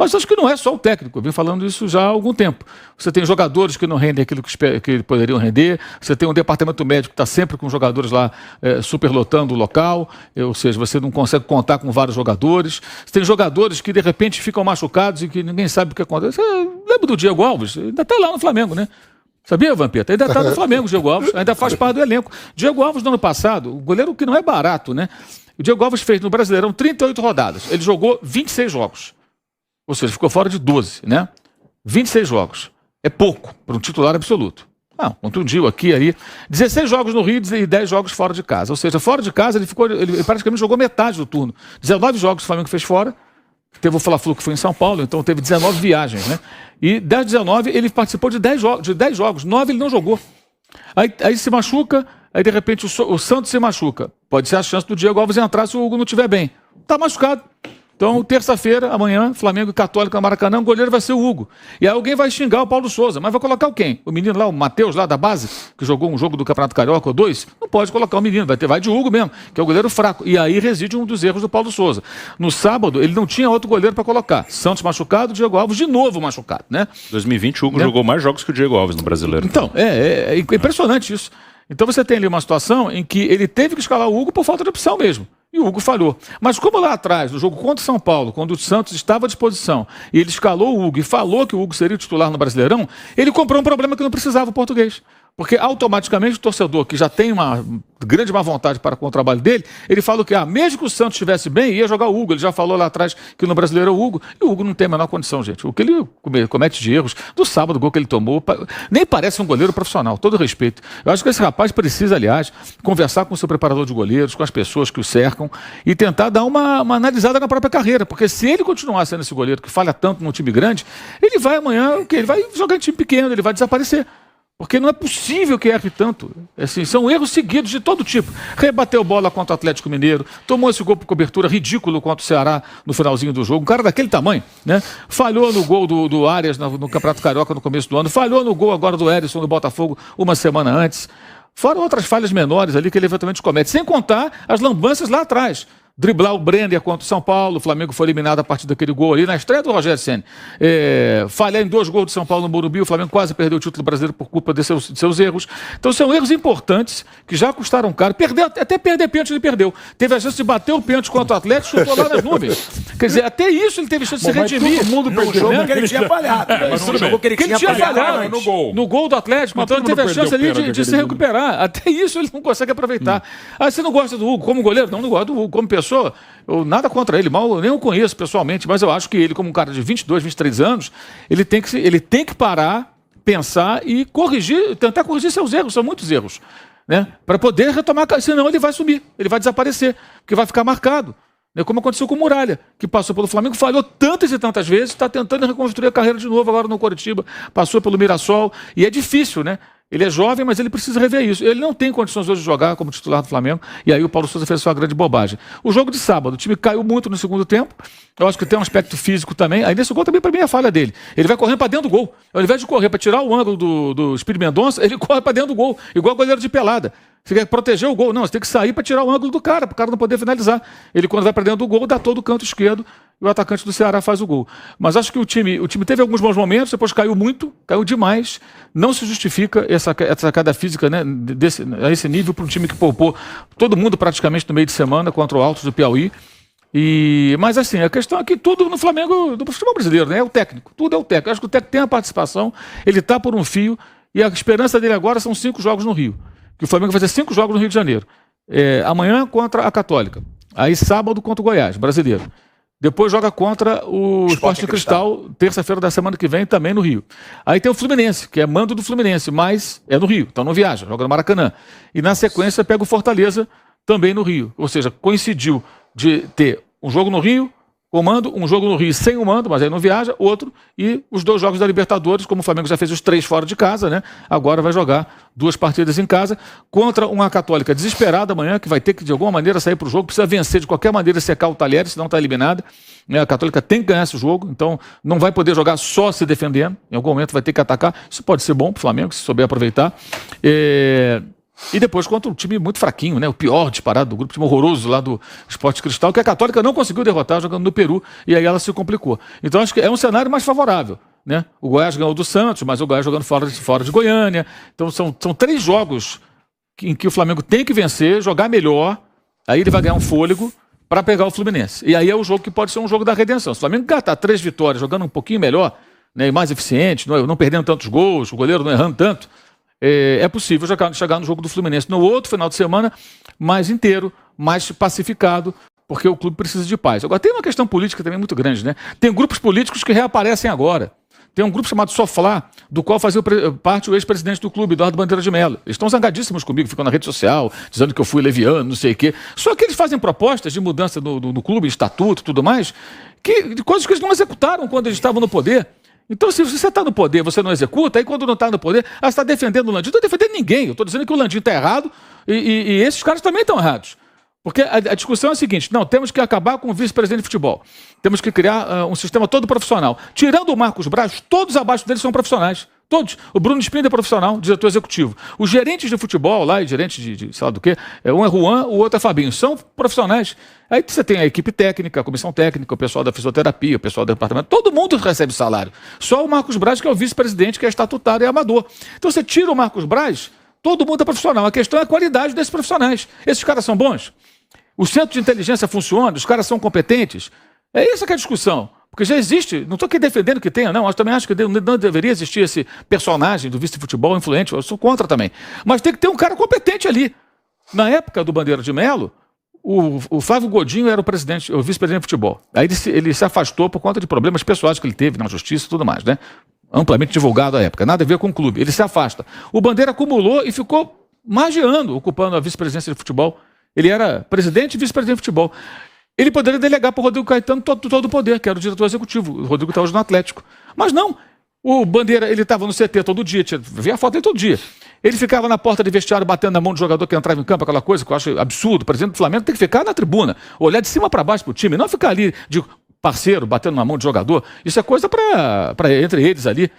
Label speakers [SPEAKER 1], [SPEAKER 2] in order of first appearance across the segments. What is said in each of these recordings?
[SPEAKER 1] Mas acho que não é só o técnico, eu venho falando isso já há algum tempo. Você tem jogadores que não rendem aquilo que poderiam render, você tem um departamento médico que está sempre com jogadores lá superlotando o local, ou seja, você não consegue contar com vários jogadores. Você tem jogadores que de repente ficam machucados e que ninguém sabe o que acontece. Você lembra do Diego Alves? Ainda está lá no Flamengo, né? Sabia, Vampeta? Ainda está no Flamengo, o Diego Alves, ainda faz parte do elenco. Diego Alves, no ano passado, o goleiro que não é barato, né? O Diego Alves fez no Brasileirão 38 rodadas. Ele jogou 26 jogos. Ou seja, ficou fora de 12, né? 26 jogos. É pouco para um titular absoluto. Contundiu aqui e ali. 16 jogos no Rio e 10 jogos fora de casa. Ou seja, fora de casa ele praticamente jogou metade do turno. 19 jogos o Flamengo fez fora. Teve o Fla-Flu que foi em São Paulo, então teve 19 viagens, né? E das 19 ele participou de 10 jogos, 9 ele não jogou. Aí se machuca, aí de repente o Santos se machuca. Pode ser a chance do Diego Alves entrar se o Hugo não estiver bem. Tá machucado. Então, terça-feira, amanhã, Flamengo e Católica no Maracanã, o goleiro vai ser o Hugo. E aí alguém vai xingar o Paulo Souza, mas vai colocar o quem? O menino lá, o Matheus, lá da base, que jogou um jogo do Campeonato Carioca ou 2? Não pode colocar o menino, vai de Hugo mesmo, que é o goleiro fraco. E aí reside um dos erros do Paulo Souza. No sábado, ele não tinha outro goleiro para colocar. Santos machucado, Diego Alves de novo machucado, né?
[SPEAKER 2] 2020, o Hugo jogou mais jogos que o Diego Alves no Brasileiro.
[SPEAKER 1] Então, é impressionante isso. Então você tem ali uma situação em que ele teve que escalar o Hugo por falta de opção mesmo. E o Hugo falhou. Mas como lá atrás, no jogo contra o São Paulo, quando o Santos estava à disposição, e ele escalou o Hugo e falou que o Hugo seria o titular no Brasileirão, ele comprou um problema que não precisava o português. Porque automaticamente o torcedor, que já tem uma grande má vontade para com o trabalho dele, ele fala que mesmo que o Santos estivesse bem, ia jogar o Hugo. Ele já falou lá atrás que no Brasileiro é o Hugo. E o Hugo não tem a menor condição, gente. O que ele comete de erros, do sábado, o gol que ele tomou, nem parece um goleiro profissional, todo respeito. Eu acho que esse rapaz precisa, aliás, conversar com o seu preparador de goleiros, com as pessoas que o cercam e tentar dar uma analisada na própria carreira. Porque se ele continuar sendo esse goleiro que falha tanto num time grande, ele vai amanhã, ele vai jogar em time pequeno, ele vai desaparecer. Porque não é possível que erre tanto. Assim, são erros seguidos de todo tipo. Rebateu bola contra o Atlético Mineiro, tomou esse gol por cobertura ridículo contra o Ceará no finalzinho do jogo. Um cara daquele tamanho, né? Falhou no gol do Arias no Campeonato Carioca no começo do ano. Falhou no gol agora do Erisson no Botafogo uma semana antes. Fora outras falhas menores ali que ele eventualmente comete. Sem contar as lambanças lá atrás. Driblar o Brenner contra o São Paulo, o Flamengo foi eliminado a partir daquele gol ali na estreia do Rogério Ceni. Falhar em 2 gols do São Paulo no Morumbi, o Flamengo quase perdeu o título brasileiro por culpa de seus erros. Então são erros importantes que já custaram caro. Até perder pênalti ele perdeu. Teve a chance de bater o pênalti contra o Atlético, chutou lá nas nuvens. Quer dizer, até isso ele teve chance de se redimir.
[SPEAKER 3] Todo mundo perdeu, né? Porque ele tinha falhado.
[SPEAKER 1] Ele tinha falhado no gol do Atlético, então ele teve a chance ali de se recuperar. Até isso ele não consegue aproveitar. Você não gosta do Hugo como goleiro? Não gosto do Hugo como pessoa. Eu nada contra ele, mal eu nem o conheço pessoalmente, mas eu acho que ele, como um cara de 22, 23 anos, ele tem que parar, pensar e tentar corrigir seus erros, são muitos erros, né? Para poder retomar, senão ele vai sumir, ele vai desaparecer, porque vai ficar marcado. Como aconteceu com o Muralha, que passou pelo Flamengo, falhou tantas e tantas vezes, está tentando reconstruir a carreira de novo agora no Coritiba, passou pelo Mirassol, e é difícil, né? Ele é jovem, mas ele precisa rever isso. Ele não tem condições hoje de jogar como titular do Flamengo, e aí o Paulo Souza fez sua grande bobagem. O jogo de sábado, o time caiu muito no segundo tempo, eu acho que tem um aspecto físico também, aí nesse gol também para mim é a falha dele. Ele vai correndo para dentro do gol, ao invés de correr para tirar o ângulo do Espírito Mendonça, ele corre para dentro do gol, igual goleiro de pelada. Você quer proteger o gol? Não, você tem que sair para tirar o ângulo do cara, para o cara não poder finalizar. Ele, quando vai para dentro do gol, dá todo o canto esquerdo e o atacante do Ceará faz o gol. Mas acho que o time teve alguns bons momentos, depois caiu muito, caiu demais. Não se justifica essa sacada física, né, a esse nível para um time que poupou todo mundo praticamente no meio de semana contra o Altos do Piauí. Mas assim, a questão é que tudo no Flamengo, do futebol brasileiro, né, é o técnico. Tudo é o técnico. Acho que o técnico tem a participação, ele está por um fio e a esperança dele agora são 5 jogos no Rio. Que o Flamengo vai fazer 5 jogos no Rio de Janeiro. Amanhã contra a Católica. Aí sábado contra o Goiás, brasileiro. Depois joga contra o Sport Cristal, terça-feira da semana que vem, também no Rio. Aí tem o Fluminense, que é mando do Fluminense, mas é no Rio, então não viaja, joga no Maracanã. E na sequência pega o Fortaleza, também no Rio. Ou seja, coincidiu de ter um jogo no Rio, comando, um jogo no Rio sem o mando, mas aí não viaja, outro, e os 2 jogos da Libertadores, como o Flamengo já fez os 3 fora de casa, né? Agora vai jogar 2 partidas em casa, contra uma Católica desesperada amanhã, que vai ter que de alguma maneira sair para o jogo, precisa vencer de qualquer maneira, secar o Talheres, senão está eliminada. A Católica tem que ganhar esse jogo, então não vai poder jogar só se defendendo, em algum momento vai ter que atacar, isso pode ser bom para o Flamengo, se souber aproveitar. E depois contra um time muito fraquinho, né? O pior disparado do grupo, time horroroso lá do Sport Cristal, que a Católica não conseguiu derrotar jogando no Peru, e aí ela se complicou. Então acho que é um cenário mais favorável, né? O Goiás ganhou do Santos, mas o Goiás jogando fora de Goiânia. Então são 3 jogos em que o Flamengo tem que vencer, jogar melhor, aí ele vai ganhar um fôlego para pegar o Fluminense. E aí é o jogo que pode ser um jogo da redenção. Se o Flamengo gastar 3 vitórias jogando um pouquinho melhor, né, e mais eficiente, não perdendo tantos gols, o goleiro não errando tanto, é possível chegar no jogo do Fluminense no outro final de semana mais inteiro, mais pacificado, porque o clube precisa de paz. Agora, tem uma questão política também muito grande, né? Tem grupos políticos que reaparecem agora. Tem um grupo chamado Soflá, do qual fazia parte o ex-presidente do clube, Eduardo Bandeira de Mello. Eles estão zangadíssimos comigo, ficam na rede social, dizendo que eu fui leviano, não sei o quê. Só que eles fazem propostas de mudança no clube, estatuto e tudo mais, de coisas que eles não executaram quando eles estavam no poder. Então, se você está no poder, você não executa, aí quando não está no poder, você está defendendo o Landim. Não estou defendendo ninguém, eu estou dizendo que o Landim está errado e esses caras também estão errados. Porque a discussão é a seguinte, não, temos que acabar com o vice-presidente de futebol. Temos que criar um sistema todo profissional. Tirando o Marcos Braz, todos abaixo dele são profissionais. Todos. O Bruno Spindler é profissional, diretor executivo. Os gerentes de futebol lá, e gerentes de sei lá do quê, um é Juan, o outro é Fabinho. São profissionais. Aí você tem a equipe técnica, a comissão técnica, o pessoal da fisioterapia, o pessoal do departamento. Todo mundo recebe salário. Só o Marcos Braz, que é o vice-presidente, que é estatutário e amador. Então você tira o Marcos Braz, todo mundo é profissional. A questão é a qualidade desses profissionais. Esses caras são bons? O centro de inteligência funciona? Os caras são competentes? É essa que é a discussão. Porque já existe, não estou aqui defendendo que tenha, não, eu também acho que não deveria existir esse personagem do vice-futebol influente, eu sou contra também. Mas tem que ter um cara competente ali. Na época do Bandeira de Mello, o Flávio Godinho era o vice-presidente de futebol. Aí ele se afastou por conta de problemas pessoais que ele teve na justiça e tudo mais, né? Amplamente divulgado à época, nada a ver com o clube. Ele se afasta. O Bandeira acumulou e ficou mais de ano ocupando a vice-presidência de futebol. Ele era presidente e vice-presidente de futebol. Ele poderia delegar para o Rodrigo Caetano todo o poder, que era o diretor executivo. O Rodrigo está hoje no Atlético. Mas não. O Bandeira, ele estava no CT todo dia, via a foto dele todo dia. Ele ficava na porta de vestiário batendo na mão do jogador que entrava em campo, aquela coisa que eu acho absurdo. O presidente do Flamengo tem que ficar na tribuna, olhar de cima para baixo para o time, não ficar ali de parceiro, batendo na mão do jogador. Isso é coisa para entre eles ali.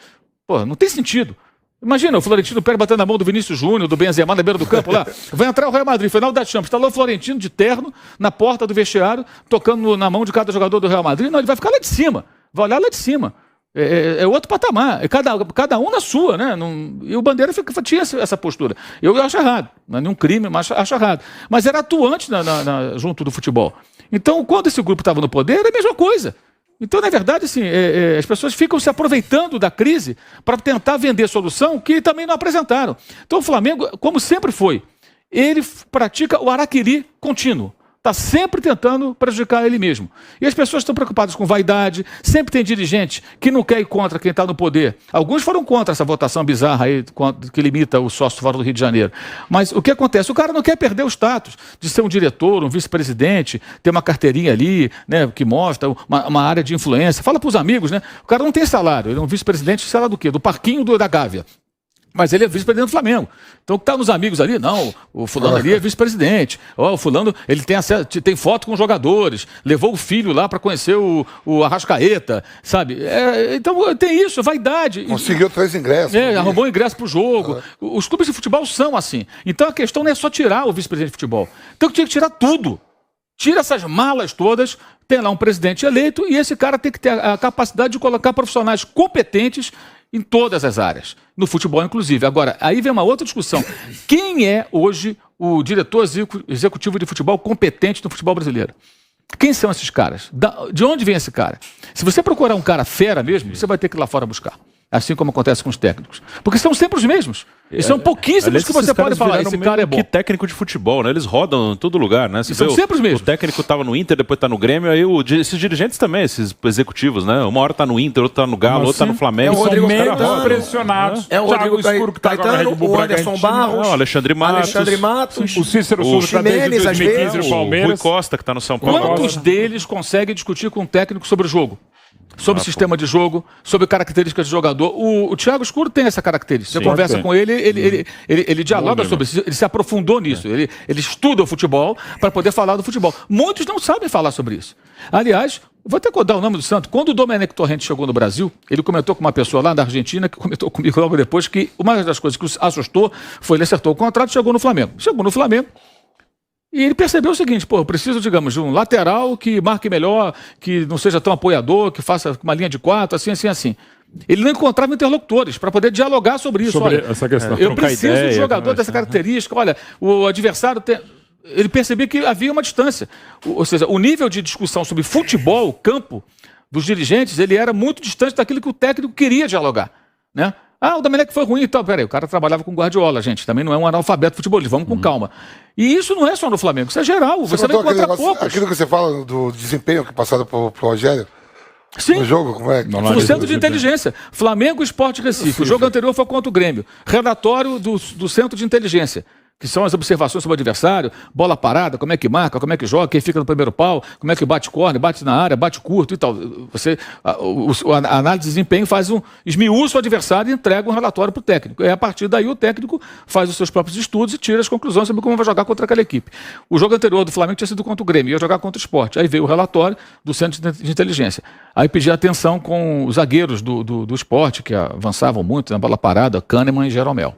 [SPEAKER 1] Pô, não tem sentido. Imagina, o Florentino pega batendo na mão do Vinícius Júnior, do Benzema na beira do campo lá. Vai entrar o Real Madrid, final da Champions. Está lá o Florentino de terno, na porta do vestiário, tocando na mão de cada jogador do Real Madrid. Não, ele vai ficar lá de cima. Vai olhar lá de cima. É outro patamar. É cada um na sua, né? E o Bandeira tinha essa postura. Eu acho errado. Não é nenhum crime, mas acho errado. Mas era atuante junto do futebol. Então, quando esse grupo estava no poder, era a mesma coisa. Então, na verdade, assim, as pessoas ficam se aproveitando da crise para tentar vender solução que também não apresentaram. Então, o Flamengo, como sempre foi, ele pratica o araquiri contínuo. Está sempre tentando prejudicar ele mesmo. E as pessoas estão preocupadas com vaidade. Sempre tem dirigente que não quer ir contra quem está no poder. Alguns foram contra essa votação bizarra aí que limita o sócio fora do Rio de Janeiro. Mas o que acontece? O cara não quer perder o status de ser um diretor, um vice-presidente, ter uma carteirinha ali, né, que mostra uma área de influência. Fala para os amigos, né? O cara não tem salário. Ele é um vice-presidente, sei lá do quê? Do Parquinho da Gávea. Mas ele é vice-presidente do Flamengo. Então, o que está nos amigos ali, não, o fulano ali é vice-presidente. O fulano, ele tem foto com jogadores, levou o filho lá para conhecer o Arrascaeta, sabe? Então, tem isso, vaidade.
[SPEAKER 3] Conseguiu 3 ingressos.
[SPEAKER 1] Arrumou ingresso para o jogo. Os clubes de futebol são assim. Então, a questão não é só tirar o vice-presidente de futebol. Então, tinha que tirar tudo. Tira essas malas todas, tem lá um presidente eleito e esse cara tem que ter a capacidade de colocar profissionais competentes em todas as áreas, no futebol inclusive. Agora, aí vem uma outra discussão. Quem é hoje o diretor executivo de futebol competente no futebol brasileiro? Quem são esses caras? De onde vem esse cara? Se você procurar um cara fera mesmo, você vai ter que ir lá fora buscar. Assim como acontece com os técnicos. Porque são sempre os mesmos. E são pouquíssimos que você pode falar, esse cara é bom.
[SPEAKER 2] Que técnico de futebol, né? Eles rodam em todo lugar, né?
[SPEAKER 1] São sempre os mesmos.
[SPEAKER 2] O técnico estava no Inter, depois está no Grêmio, aí esses dirigentes também, esses executivos, né? Uma hora está no Inter, outra está no Galo, outra está no Flamengo.
[SPEAKER 4] São menos pressionados.
[SPEAKER 3] É o Rodrigo Escuro que está agora o Anderson Barros,
[SPEAKER 2] o Alexandre Matos,
[SPEAKER 4] o Cícero Souza está desde 2015 no Palmeiras.
[SPEAKER 2] O Rui Costa, que está no São Paulo.
[SPEAKER 1] Quantos deles conseguem discutir com o técnico sobre o jogo? Sobre o sistema de jogo, sobre características de jogador. O Thiago Escuro tem essa característica. Você conversa com ele, ele dialoga sobre isso, ele se aprofundou nisso, ele estuda o futebol para poder falar do futebol. Muitos não sabem falar sobre isso. Aliás, Vou até dar o nome do santo. Quando o Domenech Torrente chegou no Brasil, ele comentou com uma pessoa lá da Argentina, que comentou comigo logo depois, que uma das coisas que o assustou foi ele acertou o contrato e chegou no Flamengo. Chegou no Flamengo e ele percebeu o seguinte, eu preciso, digamos, de um lateral que marque melhor, que não seja tão apoiador, que faça uma linha de 4, assim. Ele não encontrava interlocutores para poder dialogar sobre isso.
[SPEAKER 4] Sobre
[SPEAKER 1] olha,
[SPEAKER 4] essa questão.
[SPEAKER 1] Eu preciso de um jogador dessa característica. Olha, o adversário tem... Ele percebia que havia uma distância. Ou seja, o nível de discussão sobre futebol, campo, dos dirigentes, ele era muito distante daquilo que o técnico queria dialogar, né? O Domenech foi ruim e tal. Peraí, o cara trabalhava com Guardiola, gente. Também não é um analfabeto futebolista. Vamos com calma. E isso não é só no Flamengo, isso é geral. Você vai encontrar poucos.
[SPEAKER 3] Aquilo que você fala do desempenho que passado pro Rogério.
[SPEAKER 1] Sim.
[SPEAKER 3] No jogo, como é?
[SPEAKER 1] No centro de inteligência. Flamengo Sport Recife. O jogo anterior foi contra o Grêmio. Relatório do centro de inteligência, que são as observações sobre o adversário, bola parada, como é que marca, como é que joga, quem fica no primeiro pau, como é que bate corner, bate na área, bate curto e tal. A análise de desempenho esmiuça o adversário e entrega um relatório para o técnico. E a partir daí o técnico faz os seus próprios estudos e tira as conclusões sobre como vai jogar contra aquela equipe. O jogo anterior do Flamengo tinha sido contra o Grêmio, ia jogar contra o Sport. Aí veio o relatório do centro de inteligência. Aí pedi atenção com os zagueiros do Sport, que avançavam muito na bola parada, Kahneman e Jeromel.